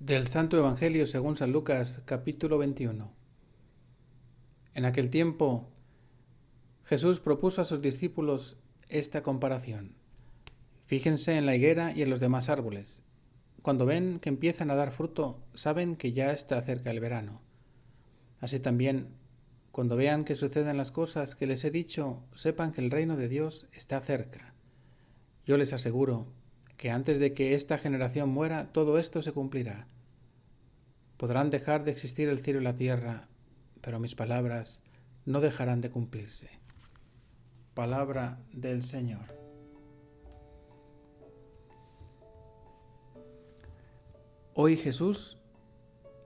Del Santo Evangelio según San Lucas, capítulo 21. En aquel tiempo, Jesús propuso a sus discípulos esta comparación. Fíjense en la higuera y en los demás árboles. Cuando ven que empiezan a dar fruto, saben que ya está cerca el verano. Así también, cuando vean que suceden las cosas que les he dicho, sepan que el reino de Dios está cerca. Yo les aseguro que antes de que esta generación muera, todo esto se cumplirá. Podrán dejar de existir el cielo y la tierra, pero mis palabras no dejarán de cumplirse. Palabra del Señor. Hoy, Jesús,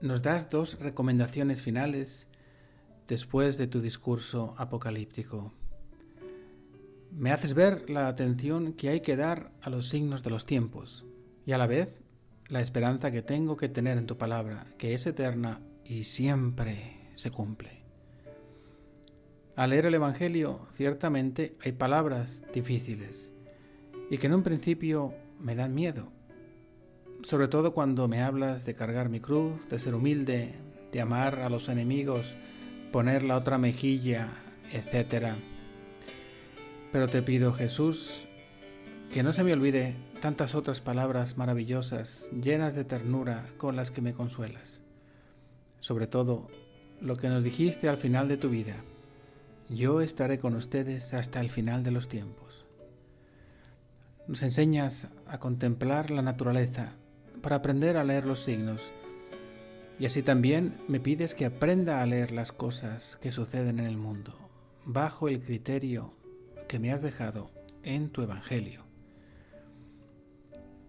nos das dos recomendaciones finales después de tu discurso apocalíptico. Me haces ver la atención que hay que dar a los signos de los tiempos y a la vez la esperanza que tengo que tener en tu palabra, que es eterna y siempre se cumple. Al leer el Evangelio, ciertamente hay palabras difíciles y que en un principio me dan miedo, sobre todo cuando me hablas de cargar mi cruz, de ser humilde, de amar a los enemigos, poner la otra mejilla, etc. Pero te pido, Jesús, que no se me olvide tantas otras palabras maravillosas, llenas de ternura, con las que me consuelas. Sobre todo, lo que nos dijiste al final de tu vida: yo estaré con ustedes hasta el final de los tiempos. Nos enseñas a contemplar la naturaleza para aprender a leer los signos, y así también me pides que aprenda a leer las cosas que suceden en el mundo, bajo el criterio que me has dejado en tu Evangelio.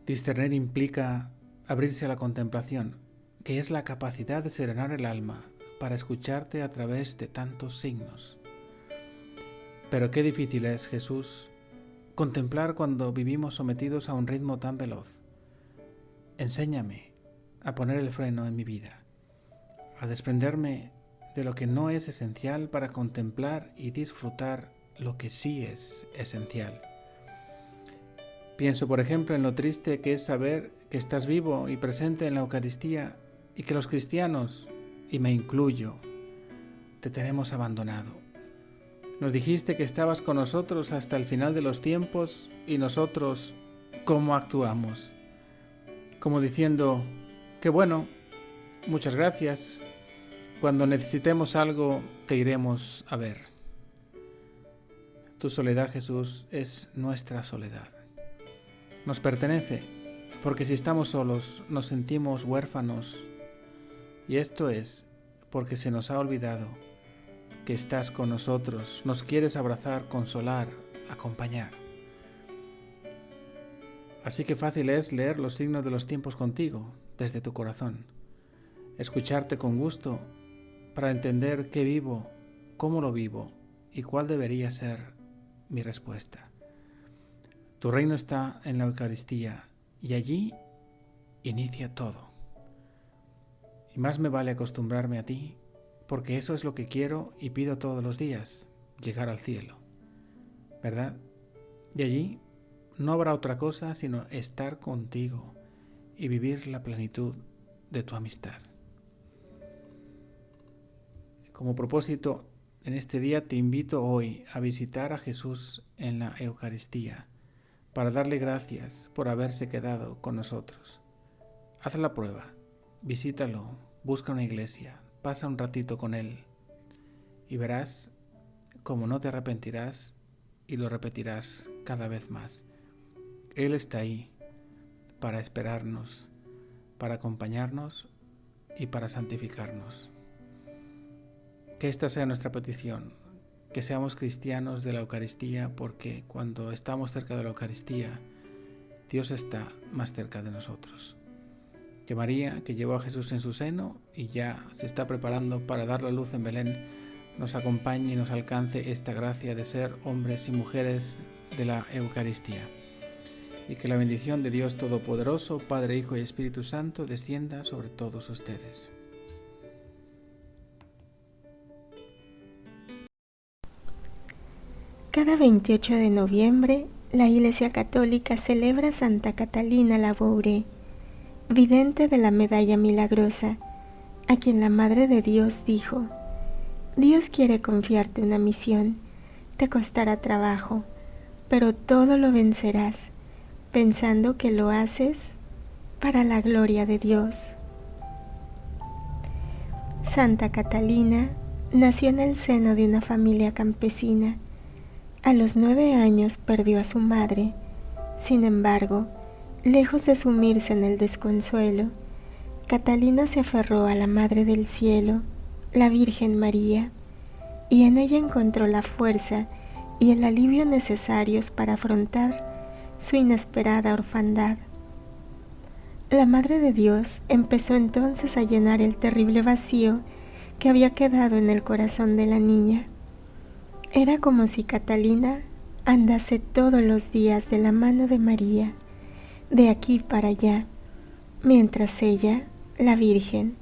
Discernir implica abrirse a la contemplación, que es la capacidad de serenar el alma para escucharte a través de tantos signos. Pero qué difícil es, Jesús, contemplar cuando vivimos sometidos a un ritmo tan veloz. Enséñame a poner el freno en mi vida, a desprenderme de lo que no es esencial para contemplar y disfrutar lo que sí es esencial. Pienso, por ejemplo, en lo triste que es saber que estás vivo y presente en la Eucaristía y que los cristianos, y me incluyo, te tenemos abandonado. Nos dijiste que estabas con nosotros hasta el final de los tiempos y nosotros, ¿cómo actuamos? Como diciendo, qué bueno, muchas gracias, cuando necesitemos algo te iremos a ver. Tu soledad, Jesús, es nuestra soledad. Nos pertenece, porque si estamos solos nos sentimos huérfanos, y esto es porque se nos ha olvidado que estás con nosotros, nos quieres abrazar, consolar, acompañar. Así que fácil es leer los signos de los tiempos contigo, desde tu corazón, escucharte con gusto para entender qué vivo, cómo lo vivo y cuál debería ser mi respuesta. Tu reino está en la Eucaristía y allí inicia todo. Y más me vale acostumbrarme a ti, porque eso es lo que quiero y pido todos los días, llegar al cielo, ¿verdad? Y allí no habrá otra cosa sino estar contigo y vivir la plenitud de tu amistad. Como propósito, en este día te invito hoy a visitar a Jesús en la Eucaristía, para darle gracias por haberse quedado con nosotros. Haz la prueba, visítalo, busca una iglesia, pasa un ratito con Él y verás cómo no te arrepentirás y lo repetirás cada vez más. Él está ahí para esperarnos, para acompañarnos y para santificarnos. Que esta sea nuestra petición, que seamos cristianos de la Eucaristía, porque cuando estamos cerca de la Eucaristía, Dios está más cerca de nosotros. Que María, que llevó a Jesús en su seno y ya se está preparando para dar la luz en Belén, nos acompañe y nos alcance esta gracia de ser hombres y mujeres de la Eucaristía. Y que la bendición de Dios Todopoderoso, Padre, Hijo y Espíritu Santo, descienda sobre todos ustedes. Cada 28 de noviembre, la Iglesia Católica celebra a Santa Catalina Laboure. vidente de la medalla milagrosa, a quien la Madre de Dios dijo: Dios quiere confiarte una misión, te costará trabajo, pero todo lo vencerás, pensando que lo haces para la gloria de Dios. Santa Catalina nació en el seno de una familia campesina. A los 9 años perdió a su madre. Sin embargo, lejos de sumirse en el desconsuelo, Catalina se aferró a la Madre del Cielo, la Virgen María, y en ella encontró la fuerza y el alivio necesarios para afrontar su inesperada orfandad. La Madre de Dios empezó entonces a llenar el terrible vacío que había quedado en el corazón de la niña. Era como si Catalina andase todos los días de la mano de María, de aquí para allá, mientras ella, la Virgen,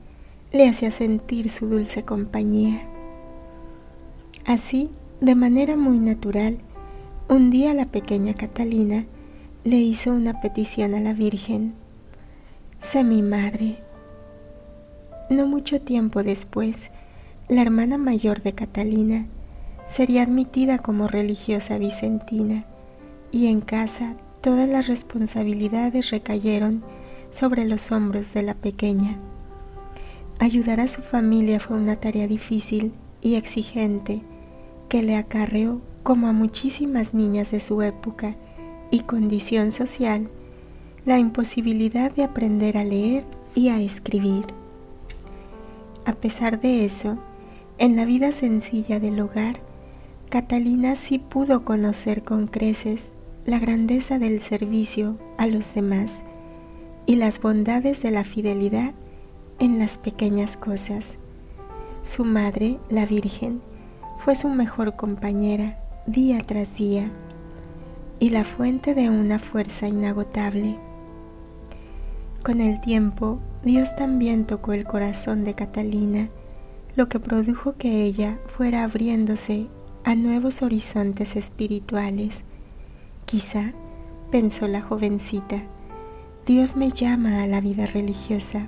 le hacía sentir su dulce compañía. Así, de manera muy natural, un día la pequeña Catalina le hizo una petición a la Virgen: «Sé mi madre». No mucho tiempo después, la hermana mayor de Catalina sería admitida como religiosa vicentina, y en casa todas las responsabilidades recayeron sobre los hombros de la pequeña. Ayudar a su familia fue una tarea difícil y exigente que le acarreó, como a muchísimas niñas de su época y condición social, la imposibilidad de aprender a leer y a escribir. A pesar de eso, en la vida sencilla del hogar, Catalina sí pudo conocer con creces la grandeza del servicio a los demás y las bondades de la fidelidad en las pequeñas cosas. Su madre, la Virgen, fue su mejor compañera día tras día y la fuente de una fuerza inagotable. Con el tiempo, Dios también tocó el corazón de Catalina, lo que produjo que ella fuera abriéndose a nuevos horizontes espirituales. Quizá, pensó la jovencita, Dios me llama a la vida religiosa.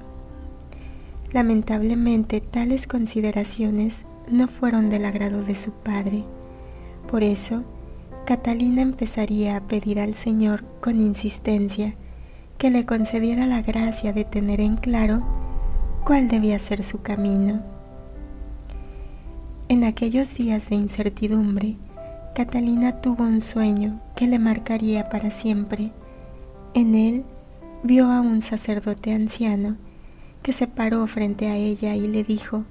Lamentablemente, tales consideraciones no fueron del agrado de su padre. Por eso, Catalina empezaría a pedir al Señor con insistencia que le concediera la gracia de tener en claro cuál debía ser su camino. En aquellos días de incertidumbre, Catalina tuvo un sueño que le marcaría para siempre. En él vio a un sacerdote anciano que se paró frente a ella y le dijo: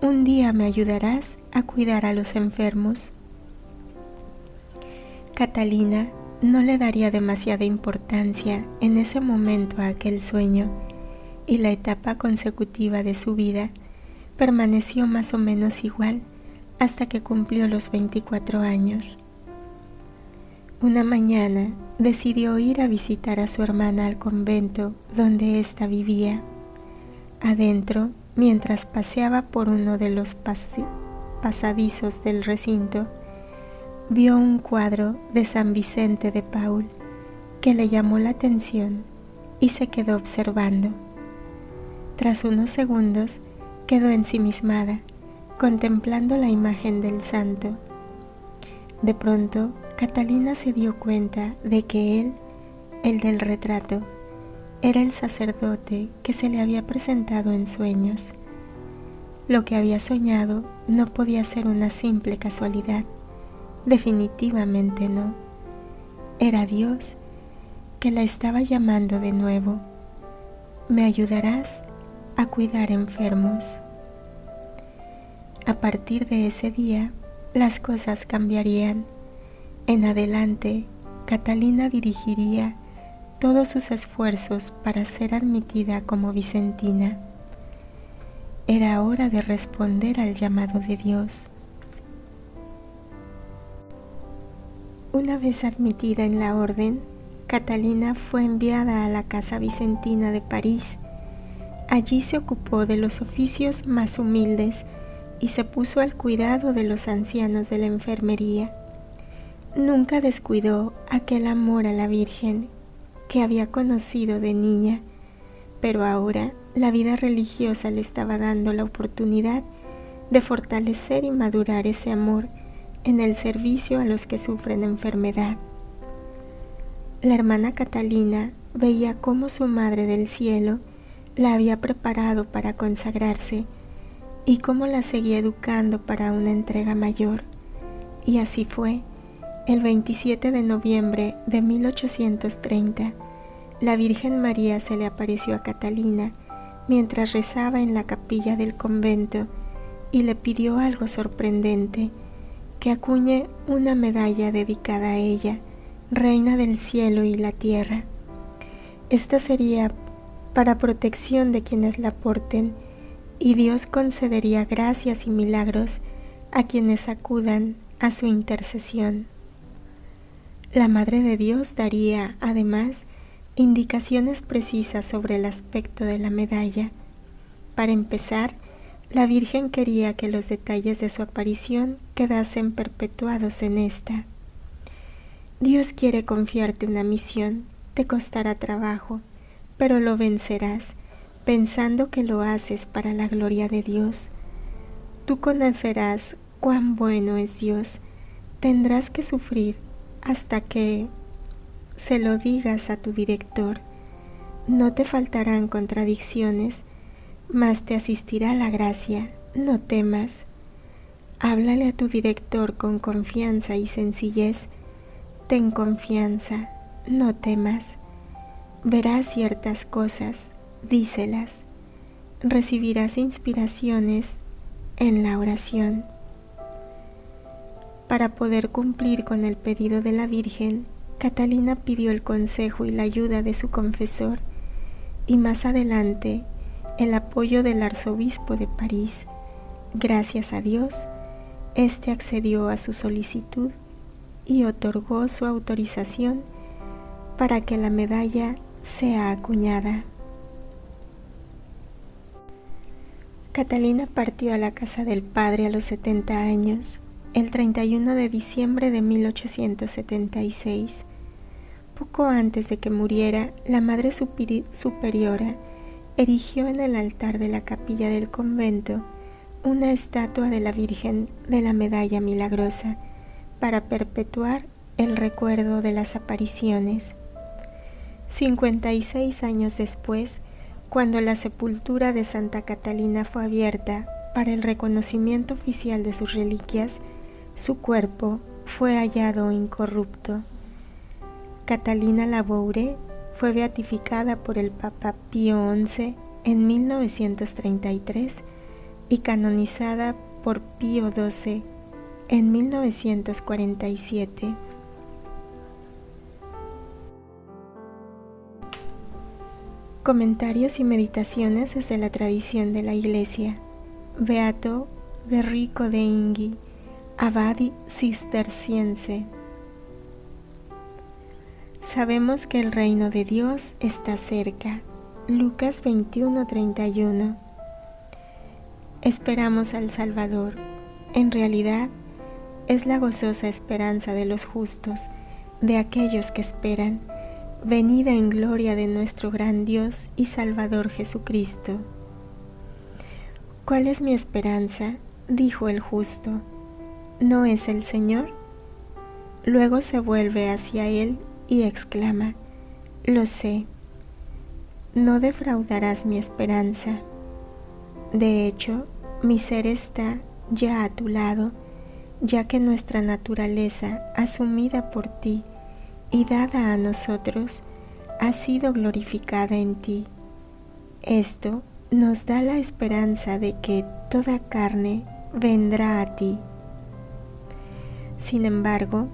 «Un día me ayudarás a cuidar a los enfermos». Catalina no le daría demasiada importancia en ese momento a aquel sueño, y la etapa consecutiva de su vida permaneció más o menos igual hasta que cumplió los 24 años. Una mañana decidió ir a visitar a su hermana al convento donde ésta vivía. Adentro, mientras paseaba por uno de los pasadizos del recinto, vio un cuadro de San Vicente de Paul que le llamó la atención y se quedó observando. Tras unos segundos quedó ensimismada, contemplando la imagen del santo. De pronto, Catalina se dio cuenta de que él, el del retrato, era el sacerdote que se le había presentado en sueños. Lo que había soñado no podía ser una simple casualidad. Definitivamente no. Era Dios que la estaba llamando de nuevo. «Me ayudarás a cuidar enfermos». A partir de ese día, las cosas cambiarían. En adelante, Catalina dirigiría todos sus esfuerzos para ser admitida como vicentina. Era hora de responder al llamado de Dios. Una vez admitida en la orden, Catalina fue enviada a la Casa Vicentina de París. Allí se ocupó de los oficios más humildes y se puso al cuidado de los ancianos de la enfermería. Nunca descuidó aquel amor a la Virgen que había conocido de niña, pero ahora la vida religiosa le estaba dando la oportunidad de fortalecer y madurar ese amor en el servicio a los que sufren enfermedad. La hermana Catalina veía cómo su Madre del Cielo la había preparado para consagrarse y cómo la seguía educando para una entrega mayor. Y así fue. El 27 de noviembre de 1830, la Virgen María se le apareció a Catalina mientras rezaba en la capilla del convento y le pidió algo sorprendente, que acuñe una medalla dedicada a ella, Reina del cielo y la tierra. Esta sería para protección de quienes la porten, y Dios concedería gracias y milagros a quienes acudan a su intercesión. La Madre de Dios daría, además, indicaciones precisas sobre el aspecto de la medalla. Para empezar, la Virgen quería que los detalles de su aparición quedasen perpetuados en esta. Dios quiere confiarte una misión, te costará trabajo, pero lo vencerás, pensando que lo haces para la gloria de Dios. Tú conocerás cuán bueno es Dios, tendrás que sufrir hasta que se lo digas a tu director. No te faltarán contradicciones, mas te asistirá la gracia, no temas. Háblale a tu director con confianza y sencillez. Ten confianza, no temas. Verás ciertas cosas, díselas. Recibirás inspiraciones en la oración. Para poder cumplir con el pedido de la Virgen, Catalina pidió el consejo y la ayuda de su confesor y más adelante el apoyo del arzobispo de París. Gracias a Dios, éste accedió a su solicitud y otorgó su autorización para que la medalla sea acuñada. Catalina partió a la casa del padre a los 70 años, el 31 de diciembre de 1876. Poco antes de que muriera, la Madre Superiora erigió en el altar de la capilla del convento una estatua de la Virgen de la Medalla Milagrosa para perpetuar el recuerdo de las apariciones. 56 años después, cuando la sepultura de Santa Catalina fue abierta para el reconocimiento oficial de sus reliquias, su cuerpo fue hallado incorrupto. Catalina Laboure fue beatificada por el Papa Pío XI en 1933 y canonizada por Pío XII en 1947. Comentarios y meditaciones desde la tradición de la Iglesia. Beato Berrico de Ingui, abad cisterciense. Sabemos que el reino de Dios está cerca. Lucas 21:31. Esperamos al Salvador. En realidad, es la gozosa esperanza de los justos, de aquellos que esperan, venida en gloria de nuestro gran Dios y Salvador Jesucristo. ¿Cuál es mi esperanza?, dijo el justo. ¿No es el Señor? Luego se vuelve hacia él y exclama: lo sé, no defraudarás mi esperanza. De hecho, mi ser está ya a tu lado, ya que nuestra naturaleza, asumida por ti y dada a nosotros, ha sido glorificada en ti. Esto nos da la esperanza de que toda carne vendrá a ti. Sin embargo,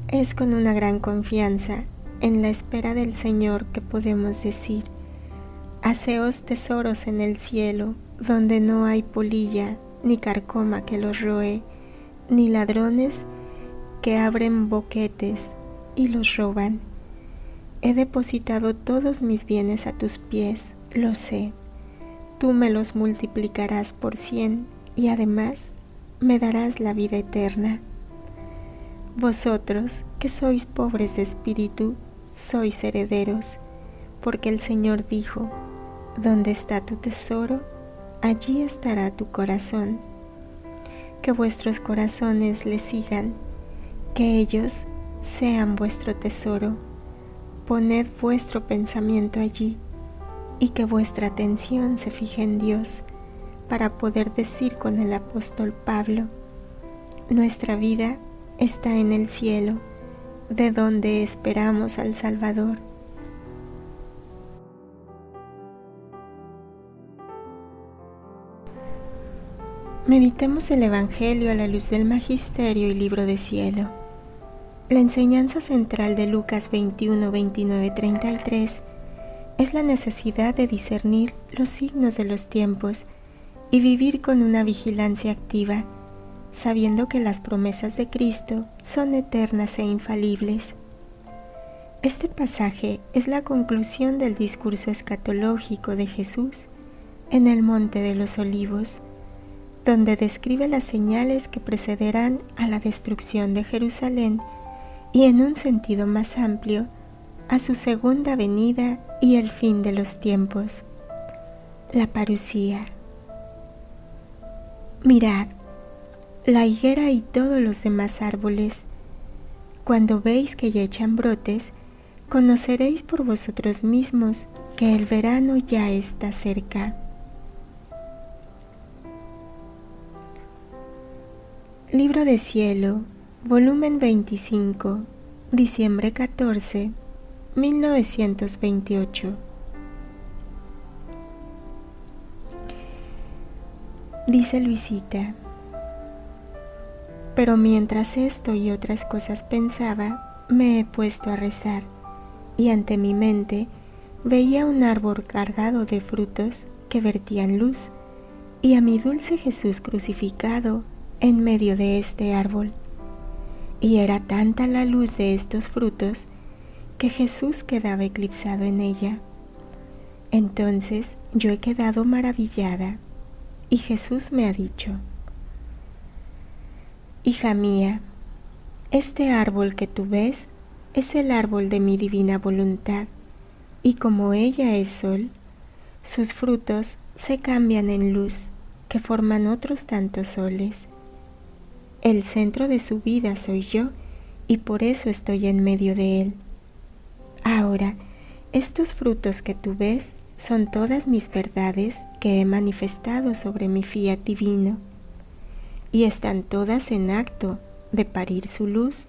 es con una gran confianza en la espera del Señor que podemos decir: haceos tesoros en el cielo, donde no hay polilla ni carcoma que los roe, ni ladrones que abren boquetes y los roban. He depositado todos mis bienes a tus pies, lo sé. Tú me los multiplicarás por 100 y además me darás la vida eterna. Vosotros, que sois pobres de espíritu, sois herederos, porque el Señor dijo: donde está tu tesoro, allí estará tu corazón. Que vuestros corazones le sigan, que ellos sean vuestro tesoro. Poned vuestro pensamiento allí y que vuestra atención se fije en Dios, para poder decir con el apóstol Pablo: nuestra vida está en el cielo, de donde esperamos al Salvador. Meditemos el Evangelio a la luz del Magisterio y Libro de Cielo. La enseñanza central de Lucas 21, 29, 33 es la necesidad de discernir los signos de los tiempos y vivir con una vigilancia activa, sabiendo que las promesas de Cristo son eternas e infalibles. Este pasaje es la conclusión del discurso escatológico de Jesús en el Monte de los Olivos, donde describe las señales que precederán a la destrucción de Jerusalén y, en un sentido más amplio, a su segunda venida y el fin de los tiempos. La parusía. Mirad, la higuera y todos los demás árboles, cuando veis que ya echan brotes, conoceréis por vosotros mismos que el verano ya está cerca. Libro de Cielo, volumen 25, diciembre 14, 1928. Dice Luisita: pero mientras esto y otras cosas pensaba, me he puesto a rezar, y ante mi mente veía un árbol cargado de frutos que vertían luz, y a mi dulce Jesús crucificado en medio de este árbol. Y era tanta la luz de estos frutos que Jesús quedaba eclipsado en ella. Entonces yo he quedado maravillada, y Jesús me ha dicho: hija mía, este árbol que tú ves es el árbol de mi divina voluntad, y como ella es sol, sus frutos se cambian en luz, que forman otros tantos soles. El centro de su vida soy yo, y por eso estoy en medio de él. Ahora, estos frutos que tú ves son todas mis verdades que he manifestado sobre mi fiat divino, y están todas en acto de parir su luz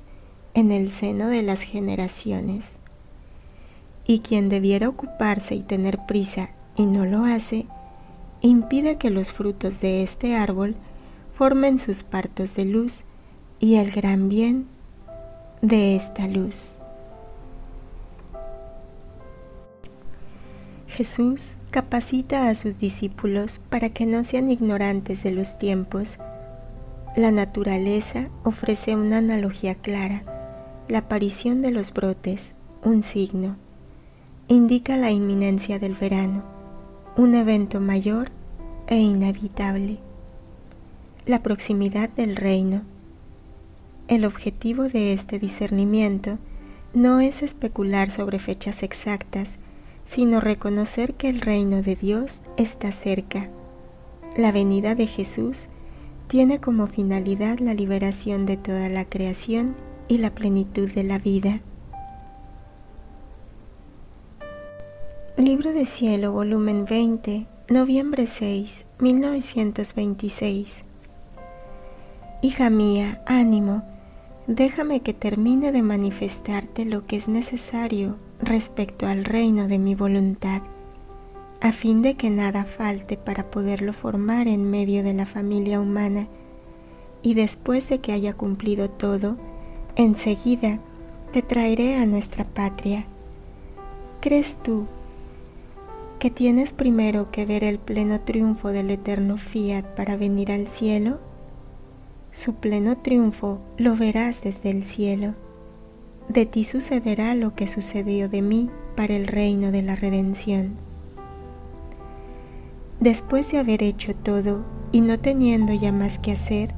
en el seno de las generaciones. Y quien debiera ocuparse y tener prisa y no lo hace, impide que los frutos de este árbol formen sus partos de luz y el gran bien de esta luz. Jesús capacita a sus discípulos para que no sean ignorantes de los tiempos. La naturaleza ofrece una analogía clara: la aparición de los brotes, un signo, indica la inminencia del verano, un evento mayor e inevitable. La proximidad del reino. El objetivo de este discernimiento no es especular sobre fechas exactas, sino reconocer que el reino de Dios está cerca. La venida de Jesús tiene como finalidad la liberación de toda la creación y la plenitud de la vida. Libro de Cielo, volumen 20, noviembre 6, 1926. Hija mía, ánimo, déjame que termine de manifestarte lo que es necesario respecto al reino de mi voluntad, a fin de que nada falte para poderlo formar en medio de la familia humana, y después de que haya cumplido todo, enseguida te traeré a nuestra patria. ¿Crees tú que tienes primero que ver el pleno triunfo del eterno fiat para venir al cielo? Su pleno triunfo lo verás desde el cielo. De ti sucederá lo que sucedió de mí para el reino de la redención. Después de haber hecho todo y no teniendo ya más que hacer,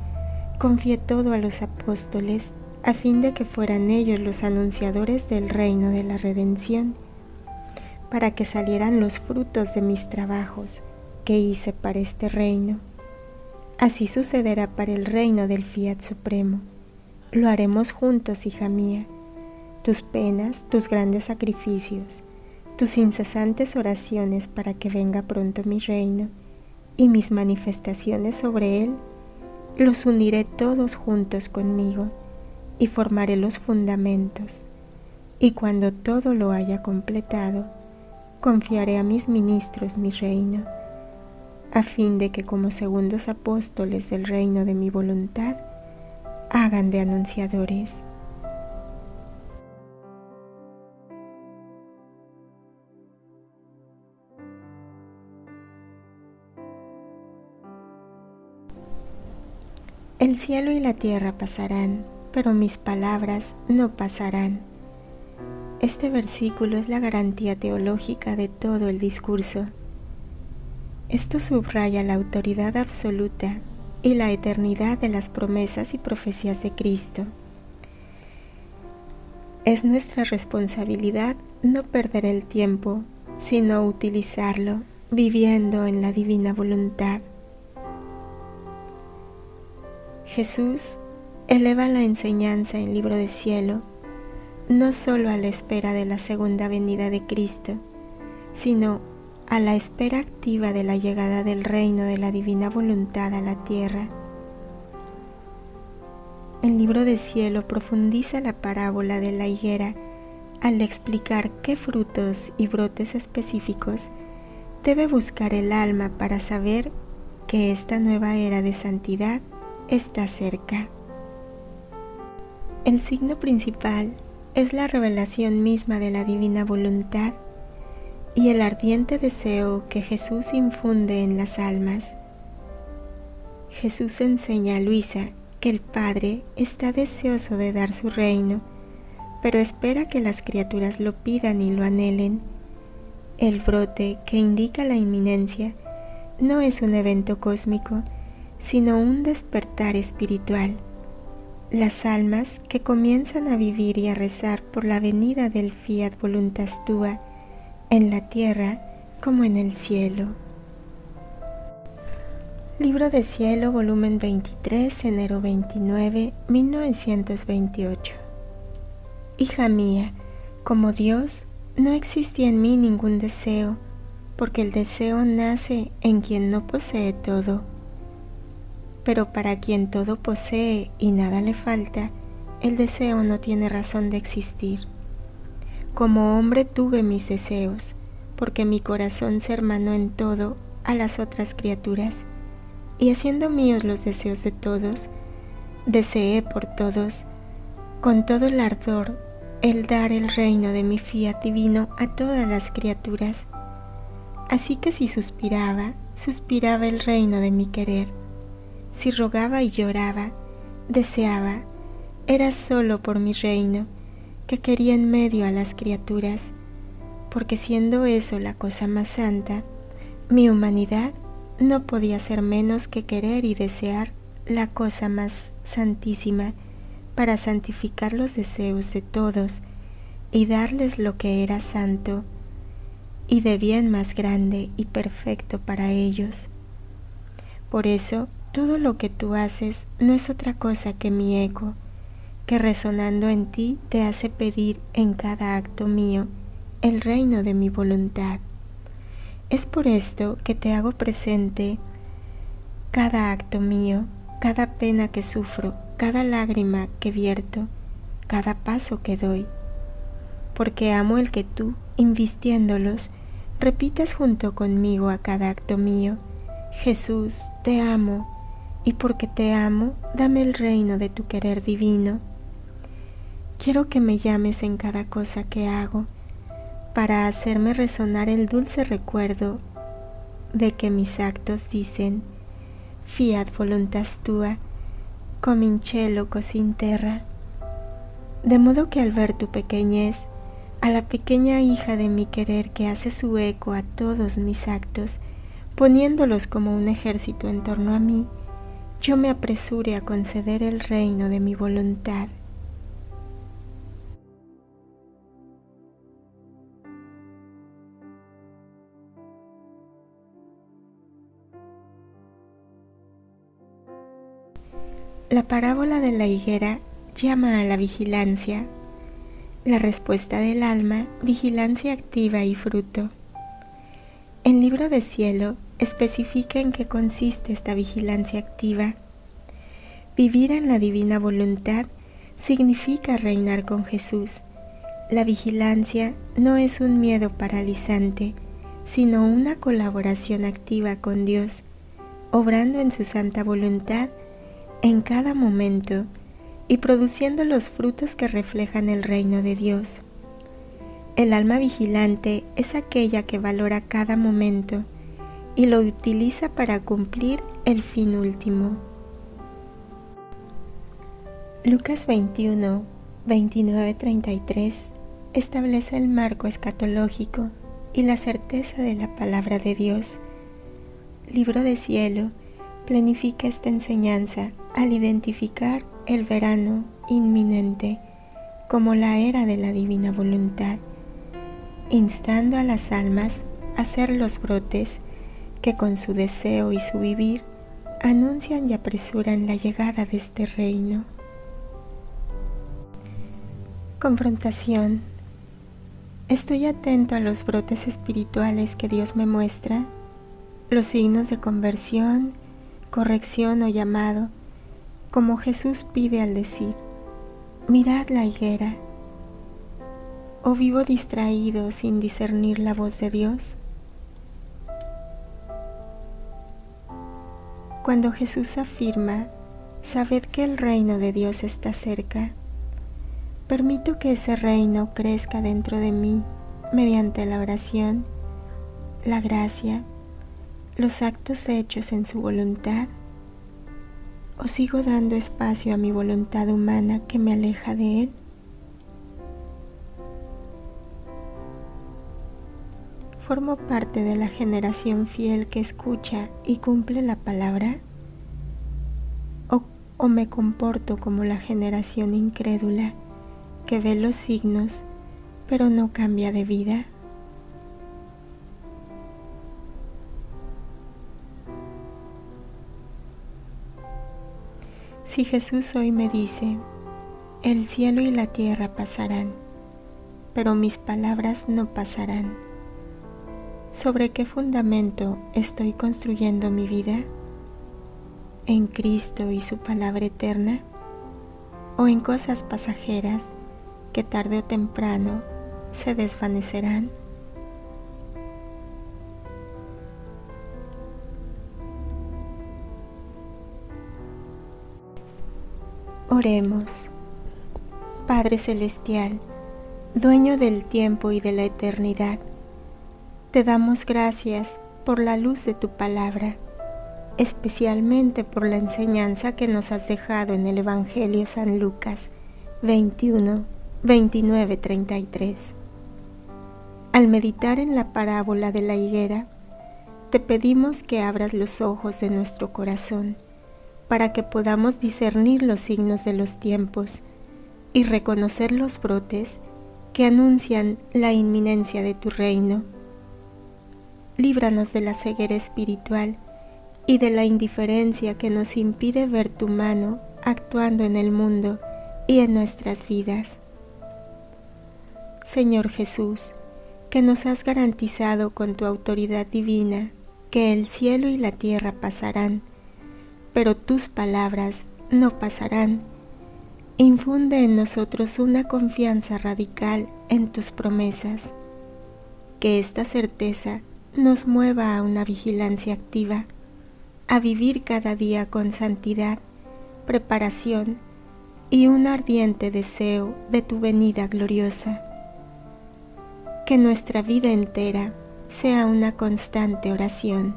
confié todo a los apóstoles, a fin de que fueran ellos los anunciadores del reino de la redención. para que salieran los frutos de mis trabajos que hice para este reino. Así sucederá para el reino del Fiat Supremo. Lo haremos juntos, hija mía. Tus penas, tus grandes sacrificios, tus incesantes oraciones para que venga pronto mi reino y mis manifestaciones sobre él, los uniré todos juntos conmigo y formaré los fundamentos. Y cuando todo lo haya completado, confiaré a mis ministros mi reino, a fin de que como segundos apóstoles del reino de mi voluntad, hagan de anunciadores. El cielo y la tierra pasarán, pero mis palabras no pasarán. Este versículo es la garantía teológica de todo el discurso. Esto subraya la autoridad absoluta y la eternidad de las promesas y profecías de Cristo. Es nuestra responsabilidad no perder el tiempo, sino utilizarlo, viviendo en la divina voluntad. Jesús eleva la enseñanza en Libro de Cielo, no solo a la espera de la segunda venida de Cristo, sino a la espera activa de la llegada del reino de la divina voluntad a la tierra. El Libro de Cielo profundiza la parábola de la higuera al explicar qué frutos y brotes específicos debe buscar el alma para saber que esta nueva era de santidad está cerca. El signo principal es la revelación misma de la divina voluntad y el ardiente deseo que Jesús infunde en las almas. Jesús enseña a Luisa que el Padre está deseoso de dar su reino, pero espera que las criaturas lo pidan y lo anhelen. El brote que indica la inminencia no es un evento cósmico, sino un despertar espiritual. Las almas que comienzan a vivir y a rezar por la venida del Fiat Voluntas Tua en la tierra como en el cielo. Libro de Cielo, volumen 23, enero 29, 1928. Hija mía, como Dios, no existía en mí ningún deseo, porque el deseo nace en quien no posee todo. Pero para quien todo posee y nada le falta, el deseo no tiene razón de existir. Como hombre tuve mis deseos, porque mi corazón se hermanó en todo a las otras criaturas, y haciendo míos los deseos de todos, deseé por todos, con todo el ardor, el dar el reino de mi fiat divino a todas las criaturas. Así que si suspiraba, suspiraba el reino de mi querer. Si rogaba y lloraba, deseaba, era solo por mi reino, que quería en medio a las criaturas, porque siendo eso la cosa más santa, mi humanidad no podía ser menos que querer y desear la cosa más santísima para santificar los deseos de todos y darles lo que era santo y de bien más grande y perfecto para ellos. Por eso, todo lo que tú haces no es otra cosa que mi eco, que resonando en ti te hace pedir en cada acto mío el reino de mi voluntad. Es por esto que te hago presente cada acto mío, cada pena que sufro, cada lágrima que vierto, cada paso que doy, porque amo el que tú, invistiéndolos, repitas junto conmigo a cada acto mío: Jesús, te amo, y porque te amo, dame el reino de tu querer divino. Quiero que me llames en cada cosa que hago, para hacerme resonar el dulce recuerdo de que mis actos dicen: Fiat voluntas tua, cum in cielo così in terra. De modo que al ver tu pequeñez, a la pequeña hija de mi querer que hace su eco a todos mis actos, poniéndolos como un ejército en torno a mí, yo me apresure a conceder el reino de mi voluntad. La parábola de la higuera llama a la vigilancia. La respuesta del alma, vigilancia activa y fruto. El libro de cielo especifica en qué consiste esta vigilancia activa. Vivir en la divina voluntad significa reinar con Jesús. La vigilancia no es un miedo paralizante, sino una colaboración activa con Dios, obrando en su santa voluntad en cada momento y produciendo los frutos que reflejan el reino de Dios. El alma vigilante es aquella que valora cada momento y lo utiliza para cumplir el fin último. Lucas 21, 29-33 establece el marco escatológico y la certeza de la palabra de Dios. Libro de cielo planifica esta enseñanza al identificar el verano inminente como la era de la divina voluntad, instando a las almas a ser los brotes que con su deseo y su vivir anuncian y apresuran la llegada de este reino. Confrontación. Estoy atento a los brotes espirituales que Dios me muestra, los signos de conversión, corrección o llamado, como Jesús pide al decir, mirad la higuera. ¿O vivo distraído sin discernir la voz de Dios? Cuando Jesús afirma, sabed que el reino de Dios está cerca, permito que ese reino crezca dentro de mí mediante la oración, la gracia, los actos hechos en su voluntad, o sigo dando espacio a mi voluntad humana que me aleja de Él. ¿Formo parte de la generación fiel que escucha y cumple la palabra? ¿O me comporto como la generación incrédula que ve los signos pero no cambia de vida? Si Jesús hoy me dice, el cielo y la tierra pasarán, pero mis palabras no pasarán, ¿sobre qué fundamento estoy construyendo mi vida? ¿En Cristo y su palabra eterna? ¿O en cosas pasajeras que tarde o temprano se desvanecerán? Oremos. Padre Celestial, dueño del tiempo y de la eternidad, te damos gracias por la luz de tu palabra, especialmente por la enseñanza que nos has dejado en el Evangelio San Lucas 21, 29-33. Al meditar en la parábola de la higuera, te pedimos que abras los ojos de nuestro corazón para que podamos discernir los signos de los tiempos y reconocer los brotes que anuncian la inminencia de tu reino. Líbranos de la ceguera espiritual y de la indiferencia que nos impide ver tu mano actuando en el mundo y en nuestras vidas. Señor Jesús, que nos has garantizado con tu autoridad divina que el cielo y la tierra pasarán, pero tus palabras no pasarán. Infunde en nosotros una confianza radical en tus promesas. Que esta certeza nos mueva a una vigilancia activa, a vivir cada día con santidad, preparación y un ardiente deseo de tu venida gloriosa. Que nuestra vida entera sea una constante oración.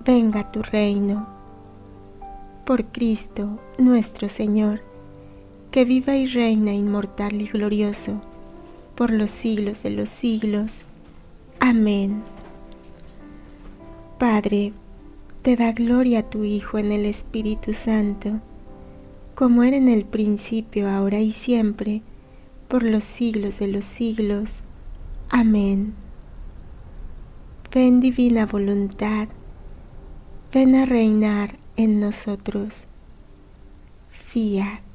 Venga tu reino. Por Cristo nuestro Señor, que viva y reina inmortal y glorioso, por los siglos de los siglos. Amén. Padre, te da gloria a tu Hijo en el Espíritu Santo, como era en el principio, ahora y siempre, por los siglos de los siglos. Amén. Ven divina voluntad, ven a reinar en nosotros. Fiat.